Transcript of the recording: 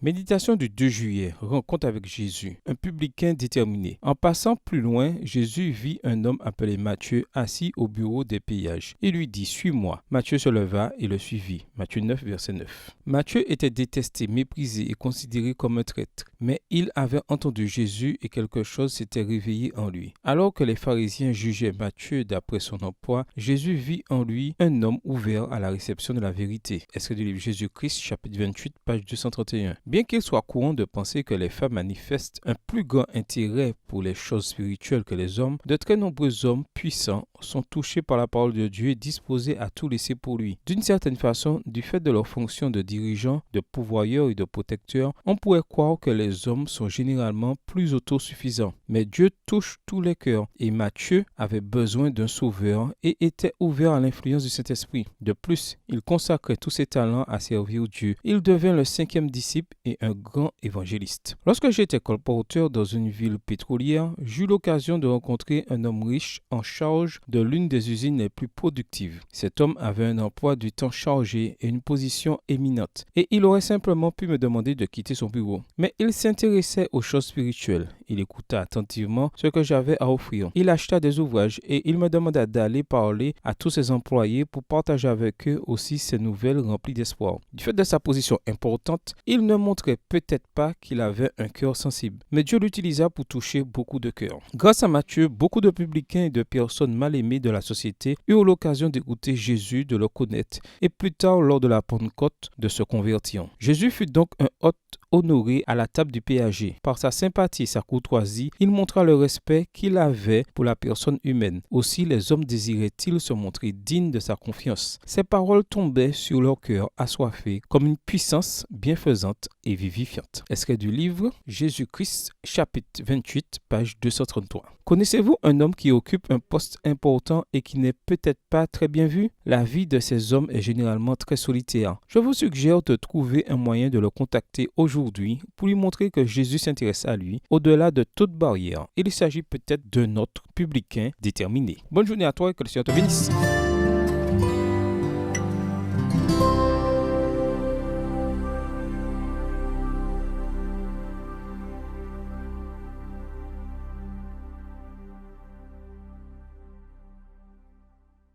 Méditation du 2 juillet, rencontre avec Jésus, un publicain déterminé. En passant plus loin, Jésus vit un homme appelé Matthieu assis au bureau des payages. Il lui dit « Suis-moi ». Matthieu se leva et le suivit. Matthieu 9, verset 9. Matthieu était détesté, méprisé et considéré comme un traître. Mais il avait entendu Jésus et quelque chose s'était réveillé en lui. Alors que les pharisiens jugeaient Matthieu d'après son emploi, Jésus vit en lui un homme ouvert à la réception de la vérité. Extrait du livre Jésus-Christ, chapitre 28, page 231. Bien qu'il soit courant de penser que les femmes manifestent un plus grand intérêt pour les choses spirituelles que les hommes, de très nombreux hommes puissants sont touchés par la parole de Dieu et disposés à tout laisser pour lui. D'une certaine façon, du fait de leur fonction de dirigeants, de pourvoyeurs et de protecteurs, on pourrait croire que les hommes sont généralement plus autosuffisants. Mais Dieu touche tous les cœurs et Matthieu avait besoin d'un sauveur et était ouvert à l'influence du Saint-Esprit. De plus, il consacrait tous ses talents à servir Dieu. Il devint le 5e disciple et un grand évangéliste. Lorsque j'étais colporteur dans une ville pétrolière, j'eus l'occasion de rencontrer un homme riche en charge de l'une des usines les plus productives. Cet homme avait un emploi du temps chargé et une position éminente, et il aurait simplement pu me demander de quitter son bureau. Mais il s'intéressait aux choses spirituelles. Il écouta attentivement ce que j'avais à offrir. Il acheta des ouvrages et il me demanda d'aller parler à tous ses employés pour partager avec eux aussi ses nouvelles remplies d'espoir. Du fait de sa position importante, il ne montrait peut-être pas qu'il avait un cœur sensible, mais Dieu l'utilisa pour toucher beaucoup de cœurs. Grâce à Matthieu, beaucoup de publicains et de personnes mal aimées de la société eurent l'occasion d'écouter Jésus, de le connaître, et plus tard, lors de la Pentecôte, de se convertir. Jésus fut donc un hôte honoré à la table du péager. Par sa sympathie et sa courtoisie, il montra le respect qu'il avait pour la personne humaine. Aussi, les hommes désiraient-ils se montrer dignes de sa confiance. Ses paroles tombaient sur leur cœur assoiffé comme une puissance bienfaisante et vivifiante. Extrait du livre Jésus-Christ, chapitre 28, page 233. Connaissez-vous un homme qui occupe un poste important et qui n'est peut-être pas très bien vu? La vie de ces hommes est généralement très solitaire. Je vous suggère de trouver un moyen de le contacter aujourd'hui pour lui montrer que Jésus s'intéresse à lui au-delà de toute barrière. Il s'agit peut-être d'un autre publicain déterminé. Bonne journée à toi et que le Seigneur te bénisse.